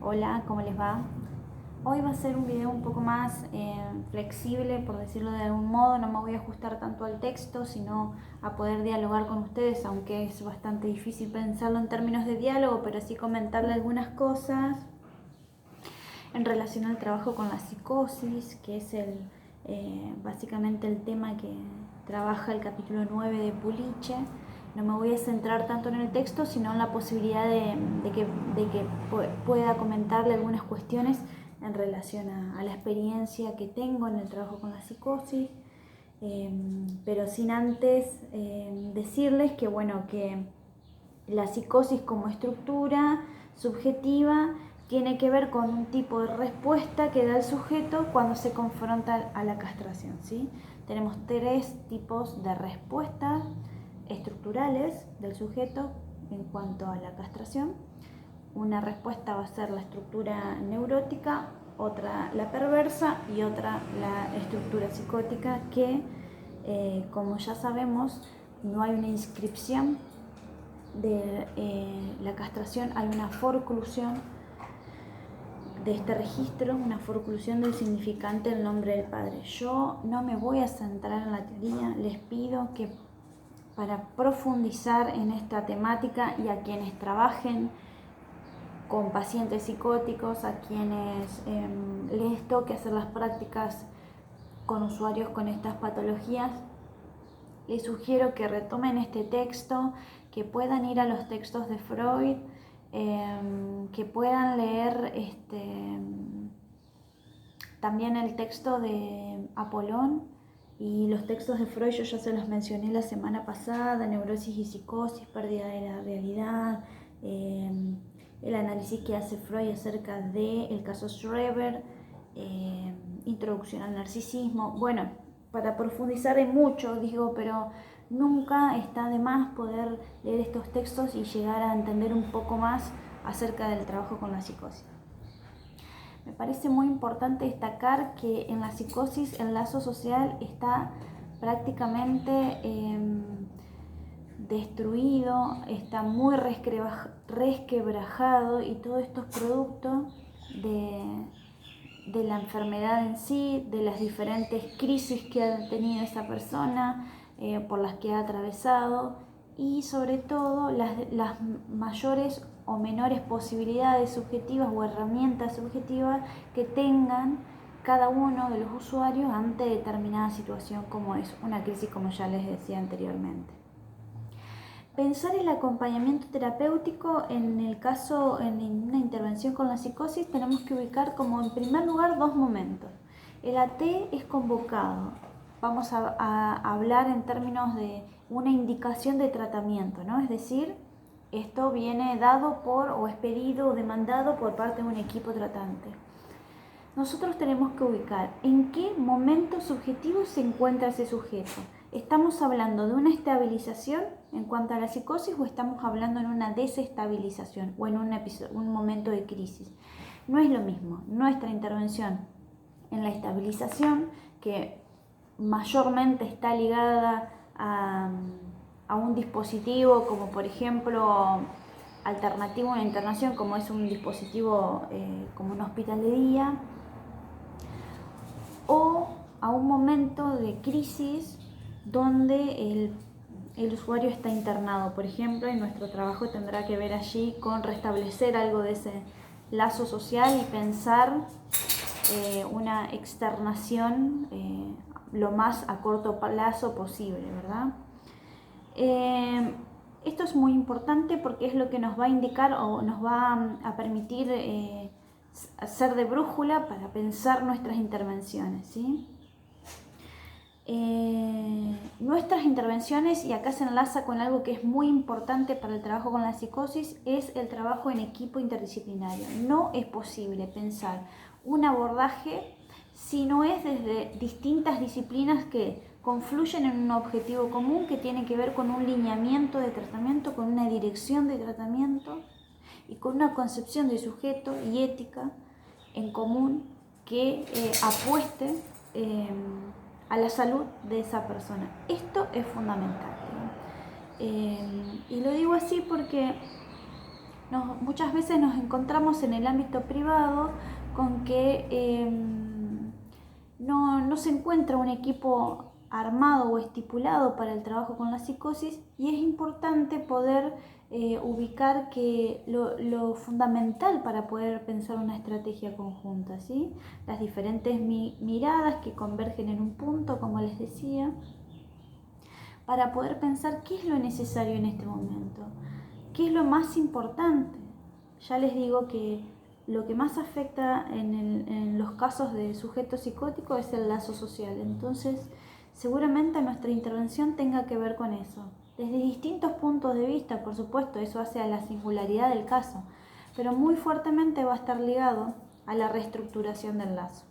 Hola, ¿cómo les va? Hoy va a ser un video un poco más flexible, por decirlo de algún modo. No me voy a ajustar tanto al texto, sino a poder dialogar con ustedes, aunque es bastante difícil pensarlo en términos de diálogo, pero sí comentarle algunas cosas en relación al trabajo con la psicosis, que es básicamente el tema que trabaja el capítulo 9 de Puliche. No me voy a centrar tanto en el texto, sino en la posibilidad de que pueda comentarle algunas cuestiones en relación a la experiencia que tengo en el trabajo con la psicosis, pero sin antes decirles que, bueno, que la psicosis como estructura subjetiva tiene que ver con un tipo de respuesta que da el sujeto cuando se confronta a la castración, ¿sí? Tenemos tres tipos de respuestas estructurales del sujeto en cuanto a la castración. Una respuesta va a ser la estructura neurótica, otra la perversa y otra la estructura psicótica que, como ya sabemos, no hay una inscripción de la castración, hay una forclusión de este registro, una forclusión del significante del nombre del padre. Yo no me voy a centrar en la teoría, les pido que para profundizar en esta temática y a quienes trabajen con pacientes psicóticos, a quienes les toque hacer las prácticas con usuarios con estas patologías, les sugiero que retomen este texto, que puedan ir a los textos de Freud, que puedan leer también el texto de Apolón y los textos de Freud. Yo ya se los mencioné la semana pasada: neurosis y psicosis, pérdida de la realidad, el análisis que hace Freud acerca del caso Schreber, introducción al narcisismo. Bueno, para profundizar en mucho, digo, pero nunca está de más poder leer estos textos y llegar a entender un poco más acerca del trabajo con la psicosis. Me parece muy importante destacar que en la psicosis el lazo social está prácticamente destruido, está muy resquebrajado, y todo esto es producto de la enfermedad en sí, de las diferentes crisis que ha tenido esa persona, por las que ha atravesado, y sobre todo las mayores o menores posibilidades subjetivas o herramientas subjetivas que tengan cada uno de los usuarios ante determinada situación, como es una crisis, como ya les decía anteriormente. Pensar el acompañamiento terapéutico en el caso, en una intervención con la psicosis, tenemos que ubicar como en primer lugar dos momentos. El AT es convocado. Vamos a hablar en términos de una indicación de tratamiento, ¿no? Es decir, esto viene dado por o es pedido o demandado por parte de un equipo tratante. Nosotros tenemos que ubicar en qué momento subjetivo se encuentra ese sujeto. ¿Estamos hablando de una estabilización en cuanto a la psicosis o estamos hablando en una desestabilización o en un momento de crisis? No es lo mismo nuestra intervención en la estabilización, que mayormente está ligada a un dispositivo como, por ejemplo, alternativo a una internación, como es un dispositivo como un hospital de día, o a un momento de crisis donde el usuario está internado, por ejemplo, y nuestro trabajo tendrá que ver allí con restablecer algo de ese lazo social y pensar una externación lo más a corto plazo posible, ¿verdad? Esto es muy importante porque es lo que nos va a indicar o nos va a permitir ser de brújula para pensar nuestras intervenciones, ¿sí? Nuestras intervenciones, y acá se enlaza con algo que es muy importante para el trabajo con la psicosis, es el trabajo en equipo interdisciplinario. No es posible pensar un abordaje si no es desde distintas disciplinas que confluyen en un objetivo común que tiene que ver con un lineamiento de tratamiento, con una dirección de tratamiento y con una concepción de sujeto y ética en común que apueste a la salud de esa persona. Esto es fundamental. Y lo digo así porque Muchas veces nos encontramos en el ámbito privado con que no se encuentra un equipo armado o estipulado para el trabajo con la psicosis, y es importante poder ubicar que lo fundamental para poder pensar una estrategia conjunta, ¿sí? Las diferentes miradas que convergen en un punto, como les decía, para poder pensar qué es lo necesario en este momento, qué es lo más importante. Ya les digo que lo que más afecta en los casos de sujetos psicóticos es el lazo social. Entonces, seguramente nuestra intervención tenga que ver con eso. Desde distintos puntos de vista, por supuesto, eso hace a la singularidad del caso, pero muy fuertemente va a estar ligado a la reestructuración del lazo.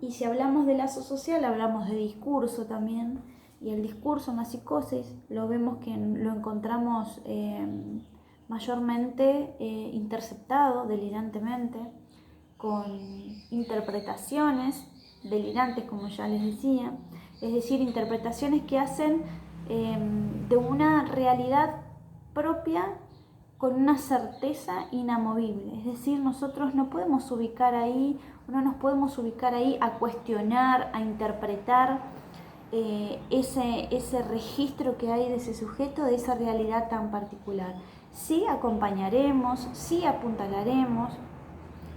Y si hablamos de lazo social, hablamos de discurso también, y el discurso en la psicosis lo vemos que lo encontramos mayormente interceptado delirantemente, con interpretaciones delirantes, como ya les decía, es decir, interpretaciones que hacen de una realidad propia con una certeza inamovible. Es decir, nosotros no podemos ubicar ahí, no nos podemos ubicar ahí a cuestionar, a interpretar ese registro que hay de ese sujeto, de esa realidad tan particular. Sí acompañaremos, sí apuntalaremos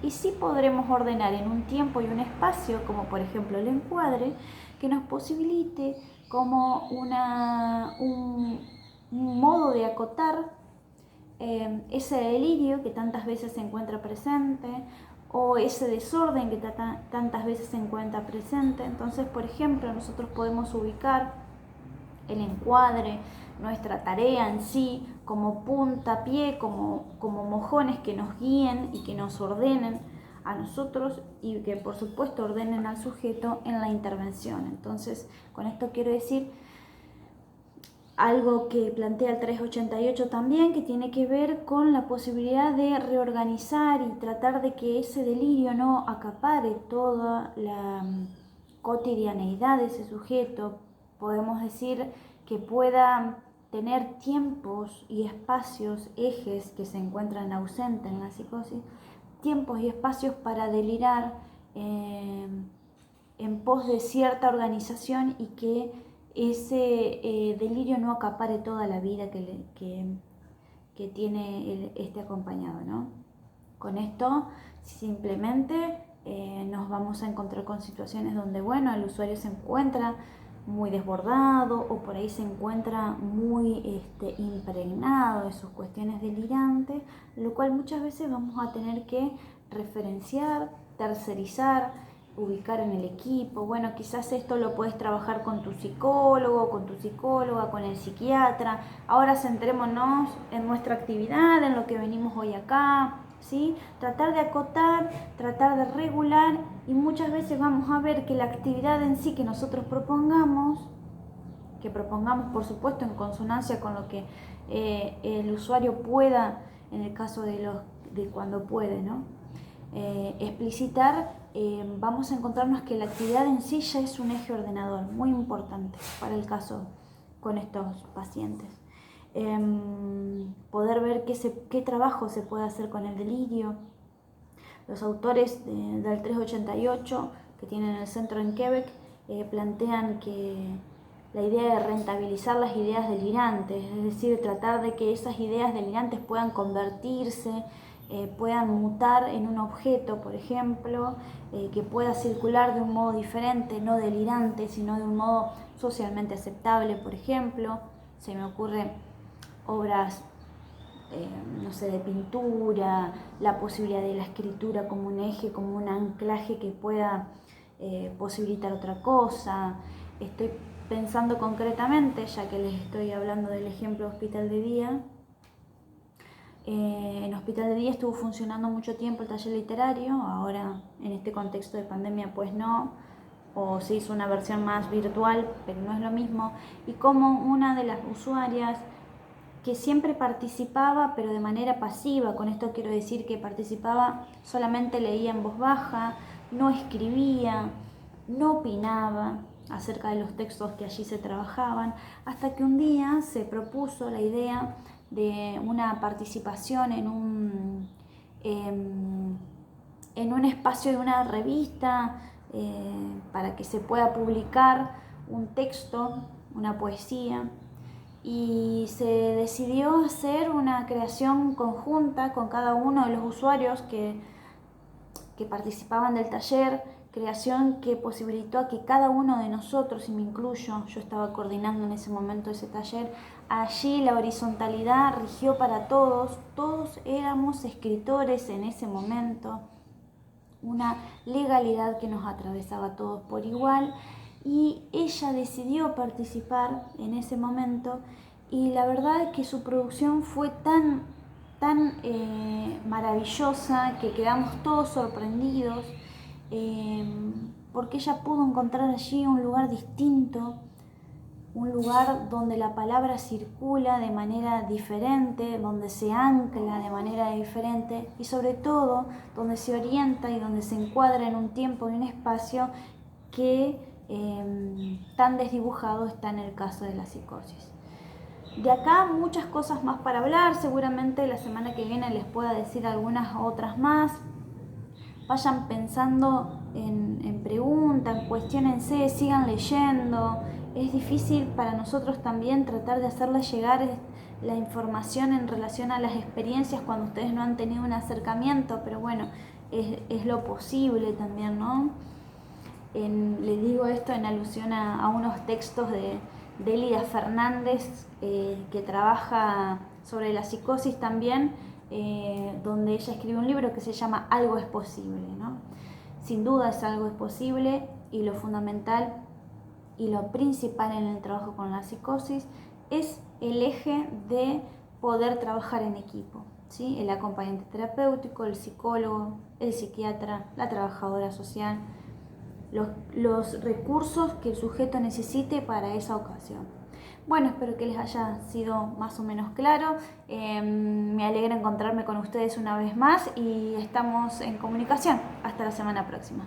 y sí podremos ordenar en un tiempo y un espacio, como por ejemplo el encuadre, que nos posibilite como un modo de acotar ese delirio que tantas veces se encuentra presente, o ese desorden que tantas veces se encuentra presente. Entonces, por ejemplo, nosotros podemos ubicar el encuadre, nuestra tarea en sí, como puntapié, como mojones que nos guíen y que nos ordenen a nosotros, y que por supuesto ordenen al sujeto en la intervención. Entonces, con esto quiero decir algo que plantea el 388 también, que tiene que ver con la posibilidad de reorganizar y tratar de que ese delirio no acapare toda la cotidianeidad de ese sujeto. Podemos decir que pueda tener tiempos y espacios, ejes que se encuentran ausentes en la psicosis, tiempos y espacios para delirar en pos de cierta organización, y que ese delirio no acapare toda la vida que tiene este acompañado, ¿no? Con esto simplemente nos vamos a encontrar con situaciones donde, bueno, el usuario se encuentra muy desbordado, o por ahí se encuentra muy impregnado de sus cuestiones delirantes, lo cual muchas veces vamos a tener que referenciar, tercerizar, ubicar en el equipo. Bueno, quizás esto lo puedes trabajar con tu psicólogo, con tu psicóloga, con el psiquiatra. Ahora centrémonos en nuestra actividad, en lo que venimos hoy acá, ¿sí? Tratar de acotar, tratar de regular, y muchas veces vamos a ver que la actividad en sí que nosotros propongamos por supuesto en consonancia con lo que el usuario pueda, en el caso de cuando puede, ¿no? Explicitar, vamos a encontrarnos que la actividad en sí ya es un eje ordenador muy importante para el caso con estos pacientes. Poder ver qué trabajo se puede hacer con el delirio. Los autores del 388 que tienen el centro en Quebec plantean que la idea de rentabilizar las ideas delirantes, es decir, tratar de que esas ideas delirantes puedan convertirse, puedan mutar en un objeto, por ejemplo, que pueda circular de un modo diferente, no delirante, sino de un modo socialmente aceptable, por ejemplo. Se me ocurren obras, no sé, de pintura, la posibilidad de la escritura como un eje, como un anclaje que pueda posibilitar otra cosa. Estoy pensando concretamente, ya que les estoy hablando del ejemplo de Hospital de Día. En Hospital de Día estuvo funcionando mucho tiempo el taller literario, ahora en este contexto de pandemia pues no, o se hizo una versión más virtual, pero no es lo mismo. Y como una de las usuarias que siempre participaba, pero de manera pasiva, con esto quiero decir que participaba, solamente leía en voz baja, no escribía, no opinaba acerca de los textos que allí se trabajaban, hasta que un día se propuso la idea de una participación en un espacio de una revista para que se pueda publicar un texto, una poesía, y se decidió hacer una creación conjunta con cada uno de los usuarios que participaban del taller, creación que posibilitó a que cada uno de nosotros, y me incluyo, yo estaba coordinando en ese momento ese taller, allí la horizontalidad rigió para todos, todos éramos escritores en ese momento, una legalidad que nos atravesaba a todos por igual, y ella decidió participar en ese momento, y la verdad es que su producción fue tan maravillosa que quedamos todos sorprendidos, porque ella pudo encontrar allí un lugar distinto, un lugar donde la palabra circula de manera diferente, donde se ancla de manera diferente y sobre todo donde se orienta y donde se encuadra en un tiempo y un espacio que tan desdibujado está en el caso de la psicosis. De acá muchas cosas más para hablar, seguramente la semana que viene les pueda decir algunas otras más. Vayan pensando en preguntas, cuestiónense, sigan leyendo. Es difícil para nosotros también tratar de hacerles llegar la información en relación a las experiencias cuando ustedes no han tenido un acercamiento, pero bueno, es lo posible también, ¿no? Le digo esto en alusión a unos textos de Elida Fernández, que trabaja sobre la psicosis también, donde ella escribe un libro que se llama Algo es posible, ¿no? Sin duda es algo es posible, y lo fundamental y lo principal en el trabajo con la psicosis es el eje de poder trabajar en equipo, ¿sí? El acompañante terapéutico, el psicólogo, el psiquiatra, la trabajadora social, los recursos que el sujeto necesite para esa ocasión. Bueno, espero que les haya sido más o menos claro. Me alegra encontrarme con ustedes una vez más y estamos en comunicación. Hasta la semana próxima.